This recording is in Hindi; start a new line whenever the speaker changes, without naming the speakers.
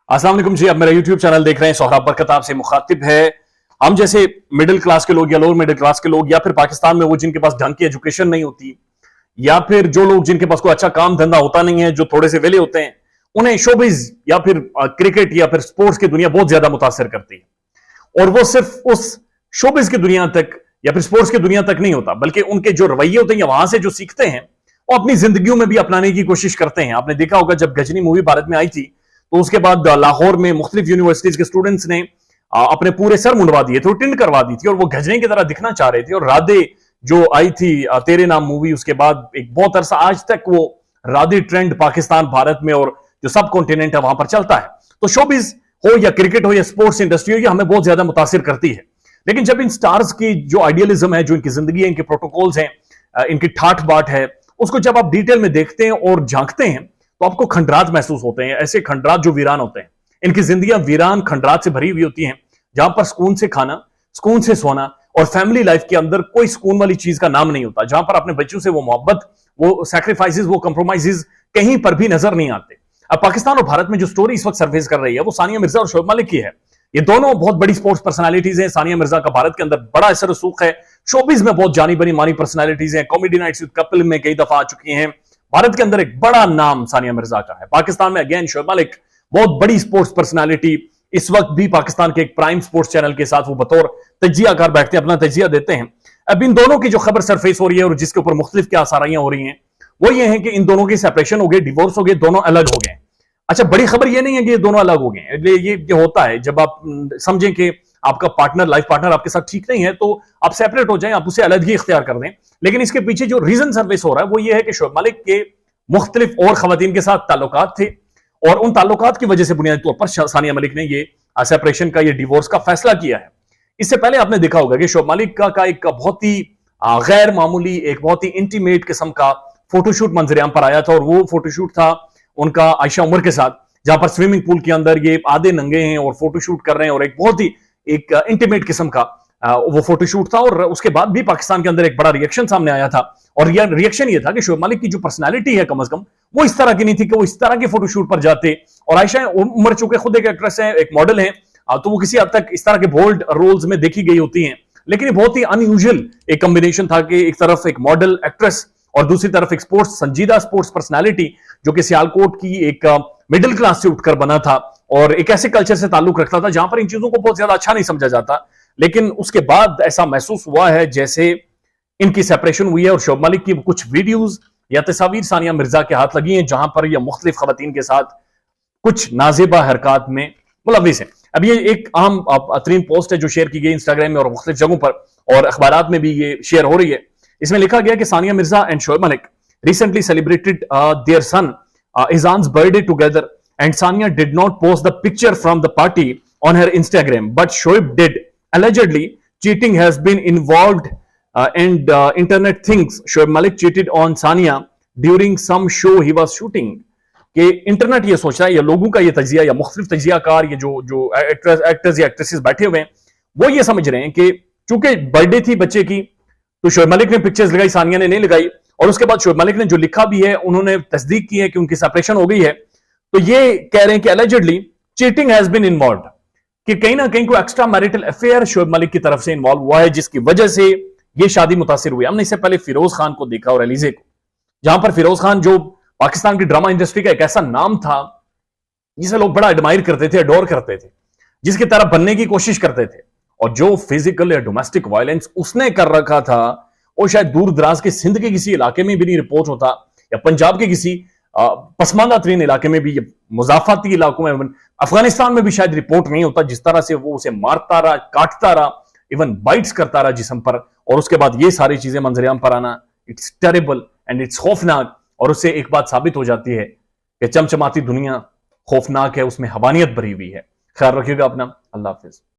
अस्सलाम वालेकुम जी, आप मेरा यूट्यूब चैनल देख रहे हैं। सोहराब बरकत आपसे मुखातिब है। हम जैसे मिडिल क्लास के लोग या लोअर मिडिल क्लास के लोग, या फिर पाकिस्तान में वो जिनके पास ढंग की एजुकेशन नहीं होती, या फिर जो लोग जिनके पास कोई अच्छा काम धंधा होता नहीं है, जो थोड़े से वेले होते हैं, उन्हें शोबिज या फिर क्रिकेट या फिर स्पोर्ट्स की दुनिया बहुत ज्यादा मुतासर करती है। और वो सिर्फ उस शोबिज की दुनिया तक या फिर स्पोर्ट्स की दुनिया तक नहीं होता, बल्कि उनके जो रवैये होते हैं या वहां से जो सीखते हैं वो अपनी जिंदगियों में भी अपनाने की कोशिश करते हैं। आपने देखा होगा जब गजनी मूवी भारत में आई थी, तो उसके बाद लाहौर में मुख्तलिफ यूनिवर्सिटीज के स्टूडेंट्स ने अपने पूरे सर मुंडवा दिए थे, टिंड करवा दी थी, और वो गजनी की तरह दिखना चाह रहे थे। और राधे जो आई थी तेरे नाम मूवी, उसके बाद एक बहुत अरसा आज तक वो राधे ट्रेंड पाकिस्तान भारत में और जो सब कॉन्टिनेंट है वहां पर चलता है। तो शोबिज हो या क्रिकेट हो या स्पोर्ट्स इंडस्ट्री हो, ये हमें बहुत ज्यादा मुतासिर करती है। लेकिन जब इन स्टार्स की जो आइडियलिज्म है, जो इनकी जिंदगी है, इनके प्रोटोकॉल्स हैं, इनकी ठाठ बाट है, उसको जब आप डिटेल में देखते हैं और झांकते हैं तो आपको खंडरात महसूस होते हैं। ऐसे खंडरात जो वीरान होते हैं, इनकी जिंदगियां वीरान खंडरात से भरी हुई होती हैं, जहां पर सुकून से खाना, सुकून से सोना और फैमिली लाइफ के अंदर कोई सुकून वाली चीज का नाम नहीं होता, जहां पर अपने बच्चों से वो मोहब्बत, वो सैक्रिफाइसेस, वो कंप्रोमाइजेस कहीं पर भी नजर नहीं आते। अब पाकिस्तान और भारत में जो स्टोरी इस वक्त सर्फेस कर रही है वो सानिया मिर्जा और शोएब मलिक की है। ये दोनों बहुत बड़ी स्पोर्ट्स पर्सनालिटीज हैं। सानिया मिर्जा का भारत के अंदर बड़ा असर रसूख है, शोबिज में बहुत जानी बनी मानी पर्सनालिटीज हैं, कॉमेडी नाइट्स विद कपिल में कई दफा आ चुकी हैं। भारत के अंदर एक बड़ा नाम सानिया मिर्जा का है। पाकिस्तान में अगेन शोएब मलिक बहुत बड़ी स्पोर्ट्स पर्सनालिटी, इस वक्त भी पाकिस्तान के एक प्राइम स्पोर्ट्स चैनल के साथ वो बतौर तजियाकार बैठते हैं, अपना तजिया देते हैं। अब इन दोनों की जो खबर सरफेस हो रही है और जिसके ऊपर मुख्तलिफ क्या आसाराइयां हो रही हैं, वो ये है कि इन दोनों की सेपरेशन हो गई, डिवोर्स हो गए, दोनों अलग हो गए। अच्छा, बड़ी खबर ये नहीं है कि ये दोनों अलग हो गए। ये होता है जब आप समझें कि आपका पार्टनर, लाइफ पार्टनर आपके साथ ठीक नहीं है, तो आप सेपरेट हो जाएं, आप उसे अलग ही इख्तियार कर दें। लेकिन इसके पीछे जो रीजन सर्विस हो रहा है वो ये है कि शोएब मलिक के मुख्तलिफ और खवातीन के साथ ताल्लुकात थे, और उन ताल्लुकात की वजह से बुनियादी तौर पर सानिया मलिक ने ये सेपरेशन का, ये डिवोर्स का फैसला किया है। इससे पहले आपने देखा होगा कि शोएब मलिक का एक बहुत ही गैर मामूली, एक बहुत ही इंटीमेट किस्म का फोटोशूट मंजरेआम पर आया था, और वो फोटोशूट था उनका आयशा उमर के साथ, जहां पर स्विमिंग पूल के अंदर ये आधे नंगे हैं और फोटोशूट कर रहे हैं, और एक बहुत ही एक इंटीमेट किस्म का वो फोटोशूट था। और उसके बाद भी पाकिस्तान के अंदर एक बड़ा रिएक्शन सामने आया था, और यह रिएक्शन ये था कि शोएब मलिक की जो पर्सनालिटी है कम अज कम वो इस तरह की नहीं थी कि वो इस तरह के फोटोशूट पर जाते। और आयशा उमर चूंकि खुद एक एक्ट्रेस है, एक मॉडल है, तो वो किसी हद तक इस तरह के बोल्ड रोल्स में देखी गई होती हैं। लेकिन ये बहुत ही अनयूजुअल एक कॉम्बिनेशन था कि एक तरफ एक मॉडल एक्ट्रेस और दूसरी तरफ एक स्पोर्ट्स, संजीदा स्पोर्ट्स पर्सनालिटी, जो कि सियालकोट की एक मिडिल क्लास से उठकर बना था और एक ऐसे कल्चर से ताल्लुक रखता था जहां पर इन चीजों को बहुत ज्यादा अच्छा नहीं समझा जाता। लेकिन उसके बाद ऐसा महसूस हुआ है जैसे इनकी सेपरेशन हुई है, और शोएब मलिक की कुछ वीडियोज या तस्वीर सानिया मिर्जा के हाथ लगी हैं, जहां पर यह मुख्तलिफ खवातीन के साथ कुछ नाजेबा हरकत में मुलविस है। अब ये एक आम तरीन पोस्ट है जो शेयर की गई इंस्टाग्राम में और मुख्तलिफ जगहों पर, और अखबारात में भी ये शेयर हो रही है। इसमें लिखा गया कि Sania Mirza and Shoaib Malik recently celebrated their son Izan's birthday together, and Sania did not post the picture from the party on her Instagram, but Shoaib did. Allegedly, cheating has been involved, and internet thinks Shoaib Malik cheated on Sania during some show he was shooting. कि इंटरनेट ये सोच रहा है, या लोगों का ये तजिया या मुख्तलिफ तजियाकार, ये जो एक्टर्स या एक्ट्रेसेस बैठे हुए हैं, वो ये समझ रहे हैं कि चूंकि बर्थडे थी बच्चे की, तो शोएब मलिक ने पिक्चर्स लगाई, सानिया ने नहीं लगाई। और उसके बाद शोएब मलिक ने जो लिखा भी है, उन्होंने तस्दीक की है कि उनकी सेपरेशन हो गई है। तो ये कह रहे हैं कि allegedly cheating has been involved, कि कहीं ना कहीं कोई extramarital affair Shoaib Malik की तरफ से इन्वॉल्व हुआ है, जिसकी वजह से ये शादी मुतासिर हुई। हमने इससे पहले फिरोज खान को देखा और अलीजे को, जहां पर फिरोज खान जो पाकिस्तान की ड्रामा इंडस्ट्री का एक ऐसा नाम था जिसे लोग बड़ा एडमायर करते थे, अडोर करते थे, जिसकी तरह बनने की कोशिश करते थे, और जो फिजिकल या डोमेस्टिक वायलेंस उसने कर रखा था वो शायद दूर दराज के सिंध के किसी इलाके में भी नहीं रिपोर्ट होता, या पंजाब के किसी पसमानदा तरीन इलाके में भी, मुजाफाती इलाकों में, अफगानिस्तान में भी शायद रिपोर्ट नहीं होता, जिस तरह से वो उसे मारता रहा, काटता रहा, इवन बाइट्स करता रहा जिस्म पर, और उसके बाद ये सारी चीजें मंजरेआम पर आना, इट्स टेरेबल एंड इट्स खौफनाक। और उससे एक बात साबित हो जाती है कि चमचमाती दुनिया खौफनाक है, उसमें हवानियत भरी हुई है। ख्याल रखिएगा अपना। अल्लाह हाफिज।